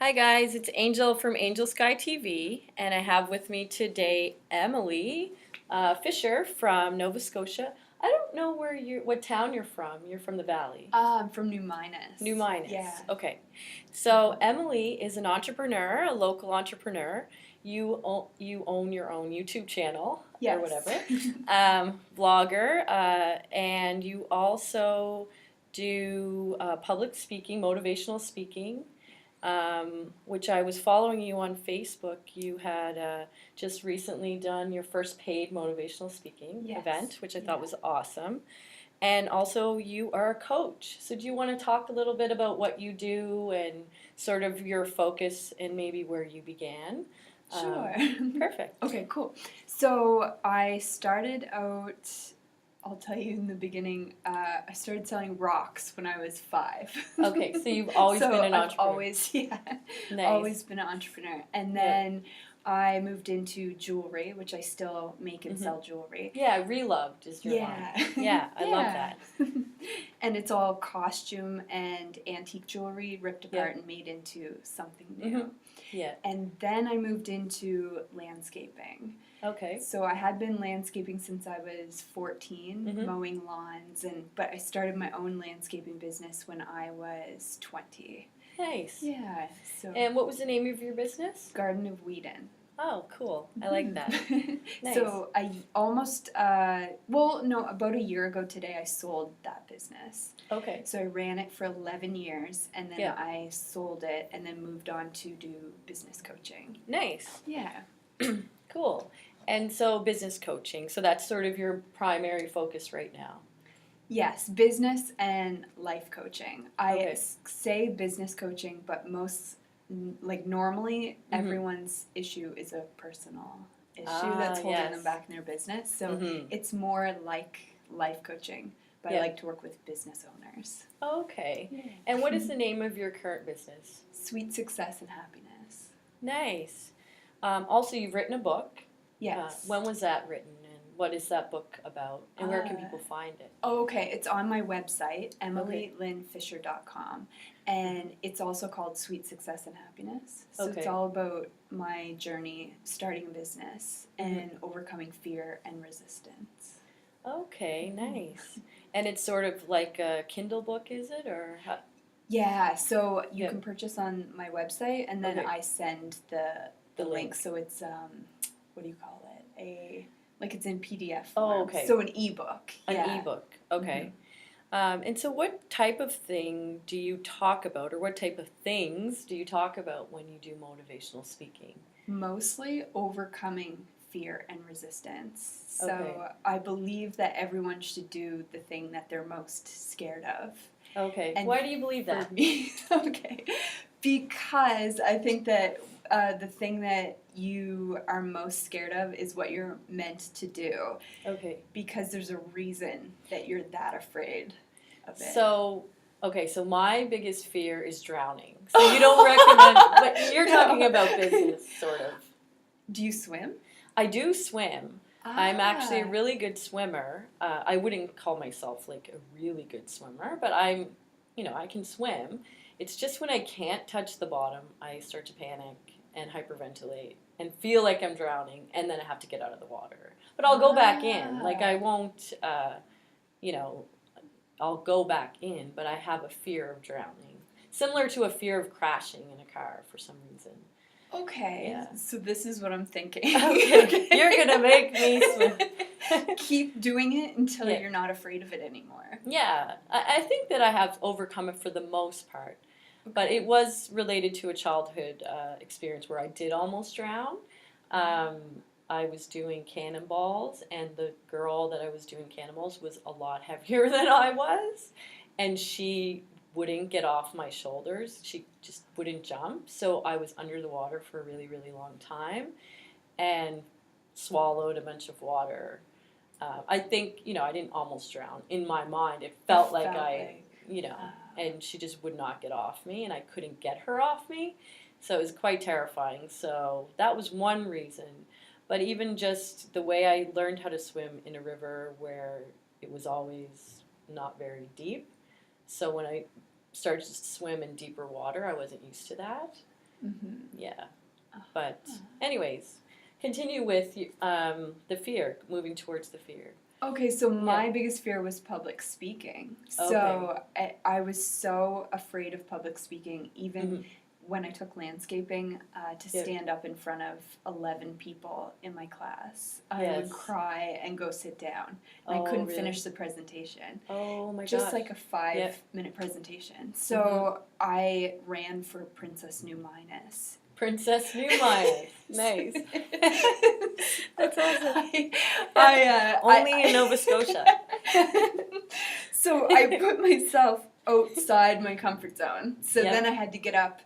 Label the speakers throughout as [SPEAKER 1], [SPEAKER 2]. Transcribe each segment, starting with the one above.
[SPEAKER 1] Hi guys, it's Angel from Angel Sky TV, and I have with me today Emily Fisher from Nova Scotia. I don't know what town you're from. You're from the Valley.
[SPEAKER 2] I'm from New Minas.
[SPEAKER 1] New Minas.
[SPEAKER 2] Yeah.
[SPEAKER 1] Okay. So Emily is an entrepreneur, a local entrepreneur. You own your own YouTube channel
[SPEAKER 2] Yes.
[SPEAKER 1] or whatever, blogger, and you also do public speaking, motivational speaking. Which I was following you on Facebook. You had just recently done your first paid motivational speaking event, which I thought was awesome. And also, you are a coach. So, do you want to talk a little bit about what you do and sort of your focus and maybe where you began?
[SPEAKER 2] Sure.
[SPEAKER 1] Perfect.
[SPEAKER 2] Okay, cool. So I started out, I'll tell you in the beginning, I started selling rocks when I was 5.
[SPEAKER 1] Okay, so you've always been an entrepreneur.
[SPEAKER 2] Nice. Always been an entrepreneur. And then I moved into jewelry, which I still make and sell jewelry.
[SPEAKER 1] Yeah, Reloved is your line. Yeah, I love that.
[SPEAKER 2] And it's all costume and antique jewelry ripped apart and made into something new.
[SPEAKER 1] Yeah.
[SPEAKER 2] And then I moved into landscaping.
[SPEAKER 1] Okay.
[SPEAKER 2] So I had been landscaping since I was 14, mowing lawns, but I started my own landscaping business when I was 20.
[SPEAKER 1] Nice.
[SPEAKER 2] Yeah. So.
[SPEAKER 1] And what was the name of your business?
[SPEAKER 2] Garden of Whedon.
[SPEAKER 1] Oh, cool. I like that. Nice.
[SPEAKER 2] So I almost, about a year ago today, I sold that business.
[SPEAKER 1] Okay.
[SPEAKER 2] So I ran it for 11 years, and then I sold it, and then moved on to do business coaching.
[SPEAKER 1] Nice.
[SPEAKER 2] Yeah.
[SPEAKER 1] Cool. And so business coaching, so that's sort of your primary focus right now.
[SPEAKER 2] Yes, business and life coaching. I say business coaching, but normally everyone's issue is a personal issue that's holding them back in their business. So it's more like life coaching, but I like to work with business owners.
[SPEAKER 1] Okay. Yeah. And what is the name of your current business?
[SPEAKER 2] Sweet Success and Happiness.
[SPEAKER 1] Nice. Also, you've written a book.
[SPEAKER 2] Yes.
[SPEAKER 1] When was that written, and what is that book about, and where can people find it?
[SPEAKER 2] Okay, it's on my website, emilylynnfisher.com, and it's also called Sweet Success and Happiness. So it's all about my journey starting a business and overcoming fear and resistance.
[SPEAKER 1] Okay, nice. And it's sort of like a Kindle book, is it, or how?
[SPEAKER 2] Yeah, so you can purchase on my website, and then I send the link. So it's what do you call it? It's in PDF form.
[SPEAKER 1] Oh, okay.
[SPEAKER 2] So an ebook.
[SPEAKER 1] An ebook. Okay. And so what type of thing do you talk about, or what type of things do you talk about when you do motivational speaking?
[SPEAKER 2] Mostly overcoming fear and resistance. So I believe that everyone should do the thing that they're most scared of.
[SPEAKER 1] Okay. And why do you believe that?
[SPEAKER 2] For me, because I think that the thing that you are most scared of is what you're meant to do. Okay. Because there's a reason that you're that afraid of it.
[SPEAKER 1] So my biggest fear is drowning. So you don't recommend, but you're talking about business, sort of.
[SPEAKER 2] Do you swim?
[SPEAKER 1] I do swim. I'm actually a really good swimmer. I wouldn't call myself like a really good swimmer, but I can swim. It's just when I can't touch the bottom, I start to panic and hyperventilate and feel like I'm drowning, and then I have to get out of the water. But I'll go back in. Like I won't, I'll go back in, but I have a fear of drowning. Similar to a fear of crashing in a car for some reason.
[SPEAKER 2] Okay, so this is what I'm thinking.
[SPEAKER 1] Okay. You're going to make me swim.
[SPEAKER 2] Keep doing it until you're not afraid of it anymore.
[SPEAKER 1] Yeah, I think that I have overcome it for the most part. But it was related to a childhood experience where I did almost drown. I was doing cannonballs, and the girl that I was doing cannonballs was a lot heavier than I was. And she wouldn't get off my shoulders. She just wouldn't jump. So I was under the water for a really, really long time and swallowed a bunch of water. I think, I didn't almost drown. In my mind, it felt like and she just would not get off me, and I couldn't get her off me. So it was quite terrifying. So that was one reason. But even just the way I learned how to swim in a river where it was always not very deep. So when I started to swim in deeper water, I wasn't used to that. Yeah. But anyways, continue with the fear, moving towards the fear.
[SPEAKER 2] Okay, so my biggest fear was public speaking. So I was so afraid of public speaking, even when I took landscaping, to stand up in front of 11 people in my class. I would cry and go sit down. And I couldn't finish the presentation.
[SPEAKER 1] Oh my gosh.
[SPEAKER 2] Just like a 5-minute presentation. So I ran for Princess New Minus.
[SPEAKER 1] Princess New Minus. Nice. That's awesome. Only in Nova Scotia.
[SPEAKER 2] So I put myself outside my comfort zone. So then I had to get up.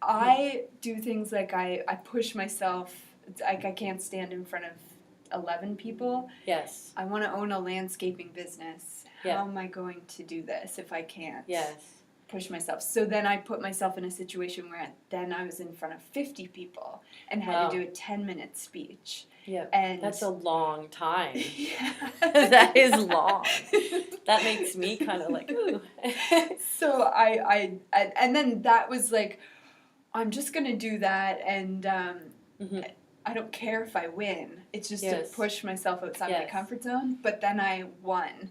[SPEAKER 2] I do things like I push myself. Like I can't stand in front of 11 people.
[SPEAKER 1] Yes.
[SPEAKER 2] I want to own a landscaping business. How am I going to do this if I can't? Push myself. So then I put myself in a situation where then I was in front of 50 people and had to do a 10-minute speech.
[SPEAKER 1] Yeah,
[SPEAKER 2] and
[SPEAKER 1] that's a long time. That is long. That makes me kind of like, ooh.
[SPEAKER 2] So I and then that was like, I'm just going to do that, and I don't care if I win. It's just to push myself outside my comfort zone. But then I won.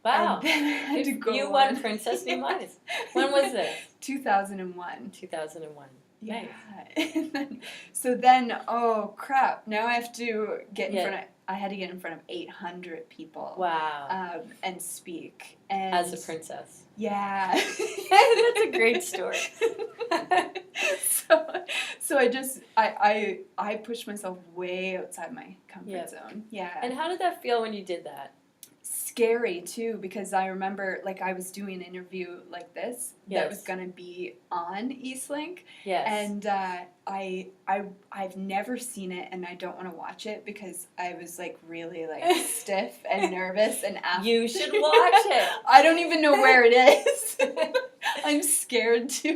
[SPEAKER 1] Wow.
[SPEAKER 2] And then I had to go
[SPEAKER 1] You won Princess New Minus. When was this?
[SPEAKER 2] 2001.
[SPEAKER 1] 2001.
[SPEAKER 2] Yeah.
[SPEAKER 1] Nice.
[SPEAKER 2] So then, oh crap! Now I have to get in front of. I had to get in front of 800 people.
[SPEAKER 1] Wow.
[SPEAKER 2] And speak. And
[SPEAKER 1] as a princess.
[SPEAKER 2] Yeah.
[SPEAKER 1] That's a great story.
[SPEAKER 2] So I pushed myself way outside my comfort zone. Yeah.
[SPEAKER 1] And how did that feel when you did that?
[SPEAKER 2] Scary too, because I remember like I was doing an interview like this that was gonna be on Eastlink.
[SPEAKER 1] Yes.
[SPEAKER 2] And I've never seen it, and I don't want to watch it because I was like really like stiff and nervous and
[SPEAKER 1] you should watch it.
[SPEAKER 2] I don't even know where it is. I'm scared to.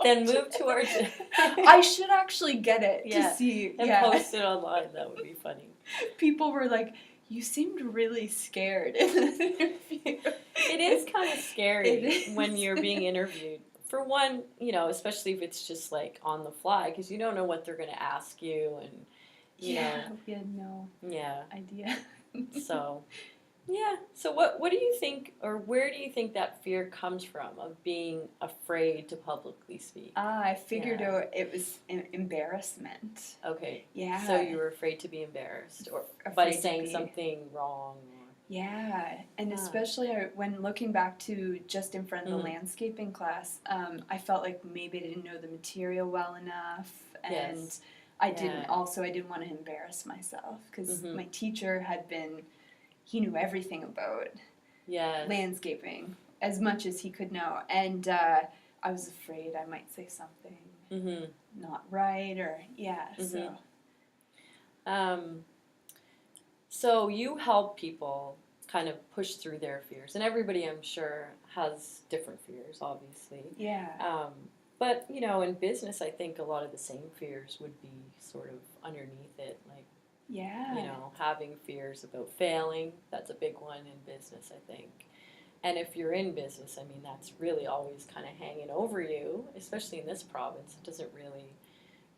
[SPEAKER 1] Then move towards it.
[SPEAKER 2] I should actually get it to see.
[SPEAKER 1] And post it online. That would be funny.
[SPEAKER 2] People were like, you seemed really scared in the interview.
[SPEAKER 1] It is kind of scary when you're being interviewed. For one, you know, especially if it's just like on the fly, because you don't know what they're going to ask you, and you know.
[SPEAKER 2] We had no idea.
[SPEAKER 1] So, yeah. So what do you think, or where do you think that fear comes from of being afraid to publicly speak?
[SPEAKER 2] I figured out it was embarrassment.
[SPEAKER 1] Okay.
[SPEAKER 2] Yeah.
[SPEAKER 1] So you were afraid to be embarrassed or by saying something wrong.
[SPEAKER 2] Yeah, and especially when looking back to just in front of the landscaping class, I felt like maybe I didn't know the material well enough, and I didn't want to embarrass myself because my teacher he knew everything about landscaping as much as he could know, and I was afraid I might say something not right or
[SPEAKER 1] So you help people kind of push through their fears, and everybody, I'm sure, has different fears, obviously.
[SPEAKER 2] Yeah.
[SPEAKER 1] But, you know, in business, I think a lot of the same fears would be sort of underneath it, like, you know, having fears about failing. That's a big one in business, I think. And if you're in business, I mean, that's really always kind of hanging over you, especially in this province. It doesn't really...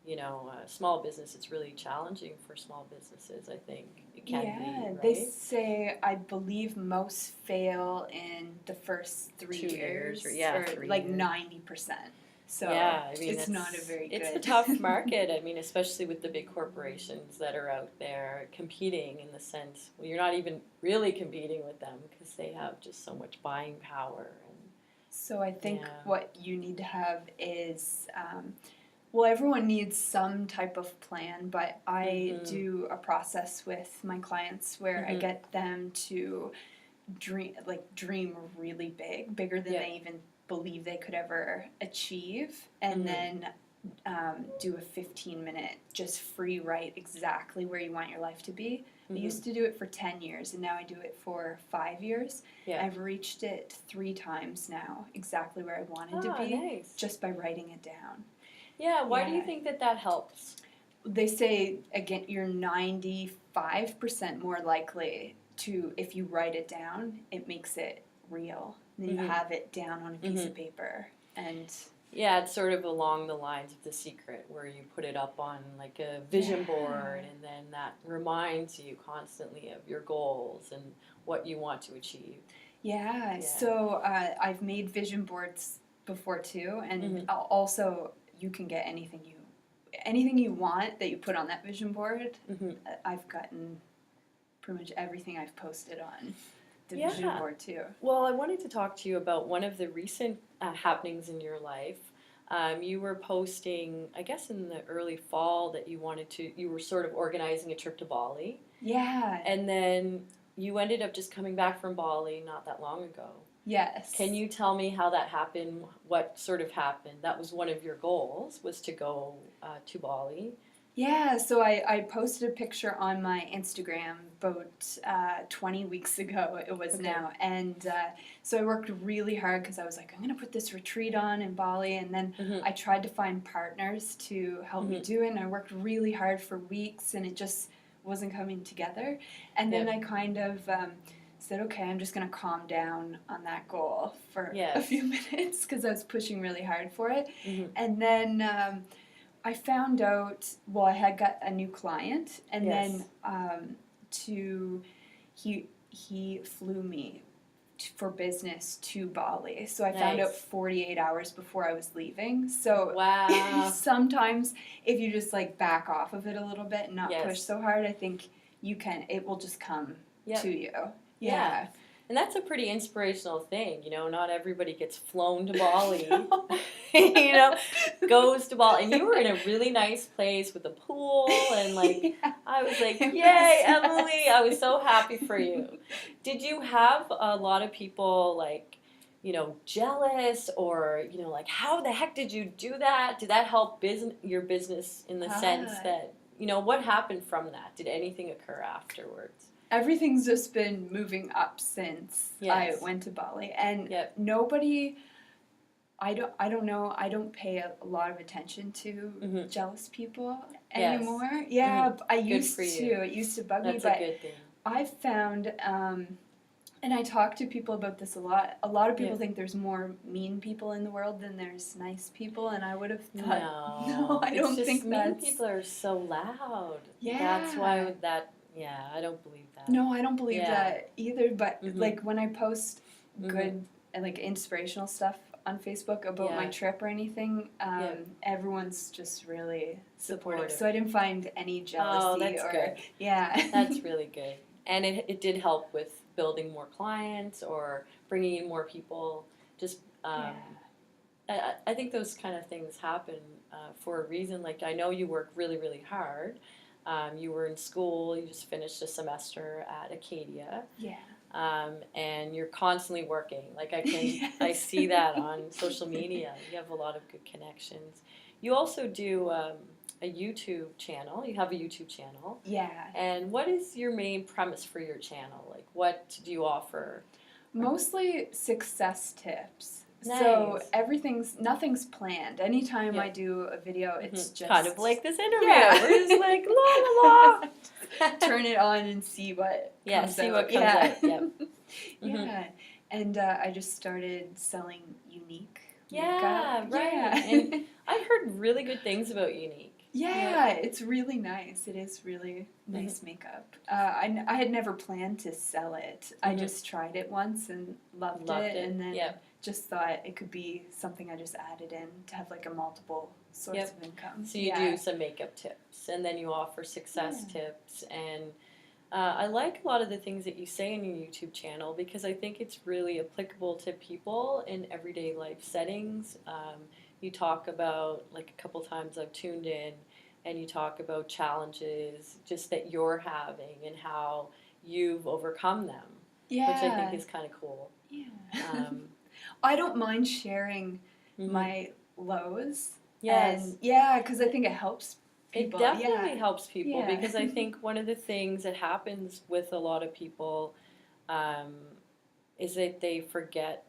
[SPEAKER 1] You know, small business, it's really challenging for small businesses, I think. It can be, right?
[SPEAKER 2] They say, I believe most fail in the first 3 years. Or
[SPEAKER 1] 3
[SPEAKER 2] like
[SPEAKER 1] years.
[SPEAKER 2] 90%. So
[SPEAKER 1] I mean,
[SPEAKER 2] it's not a very good...
[SPEAKER 1] It's a tough market, I mean, especially with the big corporations that are out there competing in the sense, well, you're not even really competing with them because they have just so much buying power.
[SPEAKER 2] So I think what you need to have is... well, everyone needs some type of plan, but I do a process with my clients where I get them to dream really big, bigger than they even believe they could ever achieve, and then do a 15-minute just free write exactly where you want your life to be. I used to do it for 10 years, and now I do it for 5 years. I've reached it 3 times now, exactly where I wanted to be, just by writing it down.
[SPEAKER 1] Yeah, why do you think that helps?
[SPEAKER 2] They say, again, you're 95% more likely to, if you write it down, it makes it real. Then you have it down on a piece of paper. And
[SPEAKER 1] Yeah, it's sort of along the lines of The Secret, where you put it up on like a vision
[SPEAKER 2] Yeah.
[SPEAKER 1] board, and then that reminds you constantly of your goals and what you want to achieve.
[SPEAKER 2] Yeah,
[SPEAKER 1] Yeah.
[SPEAKER 2] so I've made vision boards before too, and
[SPEAKER 1] Mhm.
[SPEAKER 2] also you can get anything you want that you put on that vision board.
[SPEAKER 1] Mhm.
[SPEAKER 2] I've gotten pretty much everything I've posted on the
[SPEAKER 1] Yeah.
[SPEAKER 2] vision board too.
[SPEAKER 1] Well, I wanted to talk to you about one of the recent happenings in your life. You were posting, I guess, in the early fall that you were sort of organizing a trip to Bali.
[SPEAKER 2] Yeah.
[SPEAKER 1] And then you ended up just coming back from Bali not that long ago.
[SPEAKER 2] Yes.
[SPEAKER 1] Can you tell me how that happened? What sort of happened? That was one of your goals, was to go to Bali.
[SPEAKER 2] Yeah, so I posted a picture on my Instagram about 20 weeks ago, it was
[SPEAKER 1] Okay.
[SPEAKER 2] now. And so I worked really hard because I was like, I'm going to put this retreat on in Bali. And then
[SPEAKER 1] Mm-hmm.
[SPEAKER 2] I tried to find partners to help me do it. And I worked really hard for weeks and it just wasn't coming together. And then I kind of said, okay, I'm just going to calm down on that goal for a few minutes because I was pushing really hard for it.
[SPEAKER 1] Mm-hmm.
[SPEAKER 2] And then I found out, well, I had got a new client, and then he flew me for business to Bali. So I found out 48 hours before I was leaving. So
[SPEAKER 1] wow.
[SPEAKER 2] Sometimes if you just like back off of it a little bit and not push so hard, I think it will just come to you. Yeah.
[SPEAKER 1] And that's a pretty inspirational thing, not everybody gets flown to Bali, goes to Bali. And you were in a really nice place with a pool, and I was like, yay, Emily, I was so happy for you. Did you have a lot of people jealous, or, how the heck did you do that? Did that help your business in the sense that, what happened from that? Did anything occur afterwards?
[SPEAKER 2] Everything's just been moving up since I went to Bali, and nobody. I don't know. I don't pay a lot of attention to jealous people anymore. Yeah, I used to. It used to bug me, but
[SPEAKER 1] a good thing.
[SPEAKER 2] I found, and I talk to people about this a lot. A lot of people think there's more mean people in the world than there's nice people, and I would have thought, no, I don't think
[SPEAKER 1] mean people are so loud.
[SPEAKER 2] Yeah,
[SPEAKER 1] that's why that. Yeah, I don't believe that.
[SPEAKER 2] No, I don't believe that either. But like when I post good and like inspirational stuff on Facebook about my trip or anything, everyone's just really supportive. So I didn't find any jealousy.
[SPEAKER 1] Oh, that's good.
[SPEAKER 2] Yeah,
[SPEAKER 1] that's really good. And it did help with building more clients or bringing in more people. Just I think those kind of things happen for a reason. Like, I know you work really, really hard. You were in school, you just finished a semester at Acadia.
[SPEAKER 2] Yeah.
[SPEAKER 1] And you're constantly working. Like, I see that on social media. You have a lot of good connections. You also do a YouTube channel. You have a YouTube channel.
[SPEAKER 2] Yeah.
[SPEAKER 1] And what is your main premise for your channel? Like, what do you offer?
[SPEAKER 2] Mostly success tips.
[SPEAKER 1] Nice.
[SPEAKER 2] So nothing's planned. Anytime I do a video, it's just
[SPEAKER 1] kind of like this interview. We're just like la la la.
[SPEAKER 2] Turn it on and see what comes out.
[SPEAKER 1] What comes out. Yep.
[SPEAKER 2] Yeah, and I just started selling Unique.
[SPEAKER 1] Yeah,
[SPEAKER 2] makeup.
[SPEAKER 1] right.
[SPEAKER 2] Yeah.
[SPEAKER 1] And I've heard really good things about Unique.
[SPEAKER 2] Yeah, it's really nice. It is really nice makeup. I had never planned to sell it. I just tried it once and loved it, and then just thought it could be something I just added in to have like a multiple source of income.
[SPEAKER 1] So you do some makeup tips, and then you offer success tips, and I like a lot of the things that you say in your YouTube channel because I think it's really applicable to people in everyday life settings. You talk about, like, a couple times I've tuned in, and you talk about challenges just that you're having and how you've overcome them, which I think is kind of cool.
[SPEAKER 2] Yeah. I don't mind sharing my lows.
[SPEAKER 1] Yes.
[SPEAKER 2] And because I think it helps people.
[SPEAKER 1] It definitely helps people because I think one of the things that happens with a lot of people is that they forget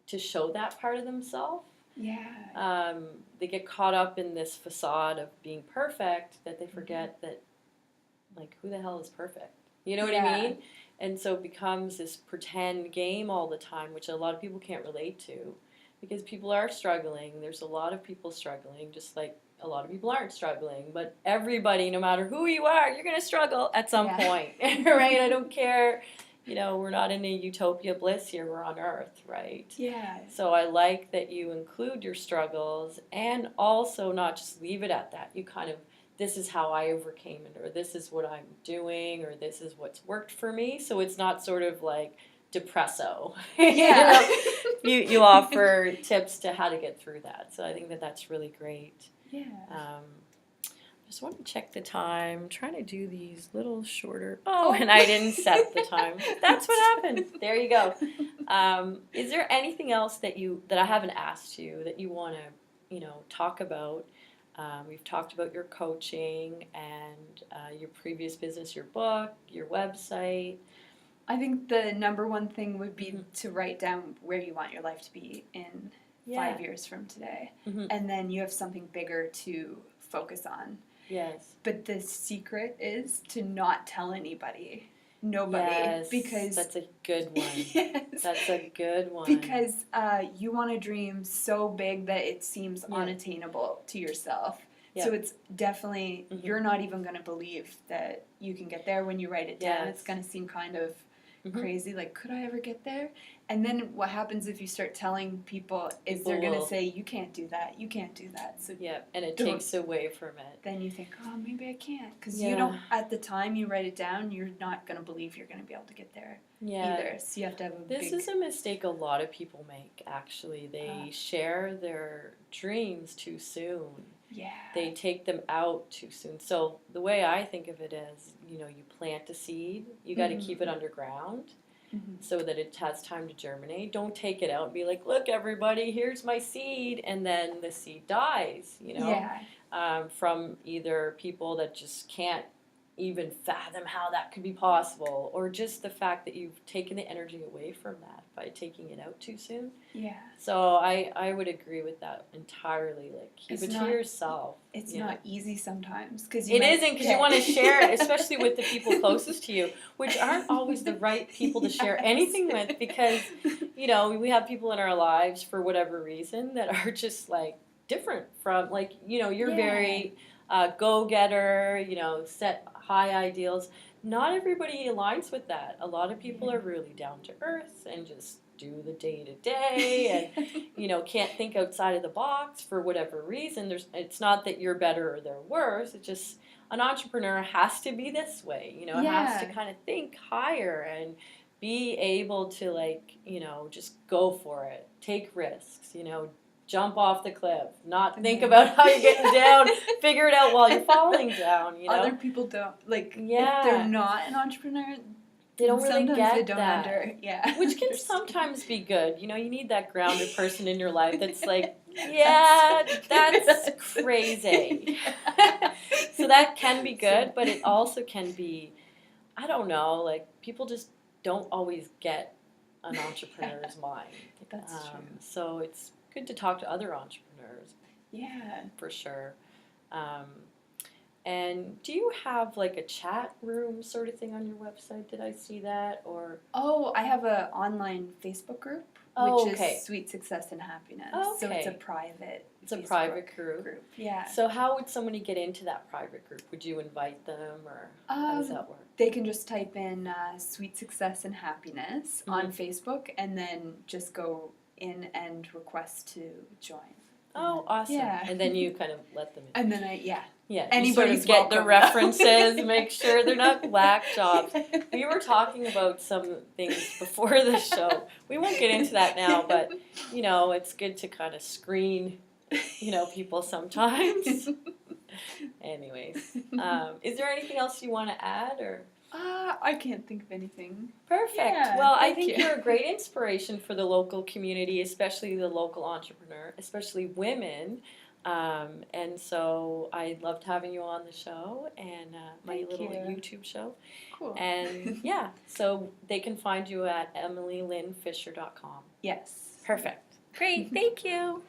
[SPEAKER 1] to show that part of themselves.
[SPEAKER 2] Yeah.
[SPEAKER 1] They get caught up in this facade of being perfect that they forget that, like, who the hell is perfect? You know what I mean? And so it becomes this pretend game all the time, which a lot of people can't relate to because people are struggling. There's a lot of people struggling, just like a lot of people aren't struggling. But everybody, no matter who you are, you're going to struggle at some point, right? I don't care. We're not in a utopia bliss here. We're on Earth, right?
[SPEAKER 2] Yeah.
[SPEAKER 1] So I like that you include your struggles and also not just leave it at that. You kind of, this is how I overcame it, or this is what I'm doing, or this is what's worked for me. So it's not sort of like depresso.
[SPEAKER 2] Yeah.
[SPEAKER 1] You offer tips to how to get through that. So I think that that's really great.
[SPEAKER 2] Yeah.
[SPEAKER 1] Just want to check the time. I'm trying to do these little shorter. Oh, and I didn't set the time. That's what happened. There you go. Is there anything else that I haven't asked you that you want to, talk about? We've talked about your coaching and your previous business, your book, your website.
[SPEAKER 2] I think the number one thing would be to write down where you want your life to be in 5 years from today.
[SPEAKER 1] Mm-hmm.
[SPEAKER 2] And then you have something bigger to focus on.
[SPEAKER 1] Yes.
[SPEAKER 2] But the secret is to not tell anybody. Nobody.
[SPEAKER 1] Yes,
[SPEAKER 2] because
[SPEAKER 1] that's a good one.
[SPEAKER 2] Yes.
[SPEAKER 1] That's a good one.
[SPEAKER 2] Because you want to dream so big that it seems unattainable to yourself.
[SPEAKER 1] Yeah.
[SPEAKER 2] So it's definitely, you're not even going to believe that you can get there when you write it down.
[SPEAKER 1] Yes.
[SPEAKER 2] It's going to seem kind of crazy, like, could I ever get there? And then what happens if you start telling people is they're going to say, you can't do that, you can't do that. So
[SPEAKER 1] and it takes away from it.
[SPEAKER 2] Then you think, oh, maybe I can't. Because you don't, at the time you write it down, you're not going to believe you're going to be able to get there either. So you have to have a
[SPEAKER 1] This is a mistake a lot of people make, actually. They share their dreams too soon.
[SPEAKER 2] Yeah.
[SPEAKER 1] They take them out too soon. So the way I think of it is, you plant a seed. You got to keep it underground so that it has time to germinate. Don't take it out and be like, look, everybody, here's my seed. And then the seed dies, from either people that just can't even fathom how that could be possible, or just the fact that you've taken the energy away from that by taking it out too soon.
[SPEAKER 2] Yeah.
[SPEAKER 1] So I would agree with that entirely. Like, keep it to yourself.
[SPEAKER 2] It's not easy sommes because
[SPEAKER 1] it isn't, because you want to share it, especially with the people closest to you, which aren't always the right people to share anything with, because we have people in our lives for whatever reason that are just like different from, like, you're very go-getter, set high ideals. Not everybody aligns with that. A lot of people are really down to earth and just do the day-to-day and, can't think outside of the box for whatever reason. It's not that you're better or they're worse. It's just an entrepreneur has to be this way, has to kind of think higher and be able to, like, just go for it, take risks, jump off the cliff, not think about how you're getting down, figure it out while you're falling down,
[SPEAKER 2] Other people don't, like, if they're not an entrepreneur,
[SPEAKER 1] they don't really get
[SPEAKER 2] they don't
[SPEAKER 1] that. Which can sometimes be good. You need that grounded person in your life that's like, that's crazy. So that can be good, but it also can be, I don't know, like, people just don't always get an entrepreneur's mind.
[SPEAKER 2] That's true.
[SPEAKER 1] So it's good to talk to other entrepreneurs.
[SPEAKER 2] Yeah.
[SPEAKER 1] For sure. And do you have like a chat room sort of thing on your website? Did I see that? Or
[SPEAKER 2] I have an online Facebook group, which is Sweet Success and Happiness. So it's a private.
[SPEAKER 1] It's a private group.
[SPEAKER 2] Yeah.
[SPEAKER 1] So how would somebody get into that private group? Would you invite them, or how does that work?
[SPEAKER 2] They can just type in Sweet Success and Happiness on Facebook, and then just go in and request to join.
[SPEAKER 1] Oh, awesome.
[SPEAKER 2] Yeah.
[SPEAKER 1] And then you kind of let them in.
[SPEAKER 2] And then
[SPEAKER 1] Anybody's get the references, make sure they're not whack jobs. We were talking about some things before the show. We won't get into that now, but, it's good to kind of screen, people sometimes. Anyways, is there anything else you want to add, or?
[SPEAKER 2] I can't think of anything.
[SPEAKER 1] Perfect.
[SPEAKER 2] Yeah,
[SPEAKER 1] well, I think you're a great inspiration for the local community, especially the local entrepreneur, especially women. And so I loved having you on the show and my little YouTube show.
[SPEAKER 2] Cool.
[SPEAKER 1] And so they can find you at emilylynnfisher.com.
[SPEAKER 2] Yes.
[SPEAKER 1] Perfect. Great. Thank you.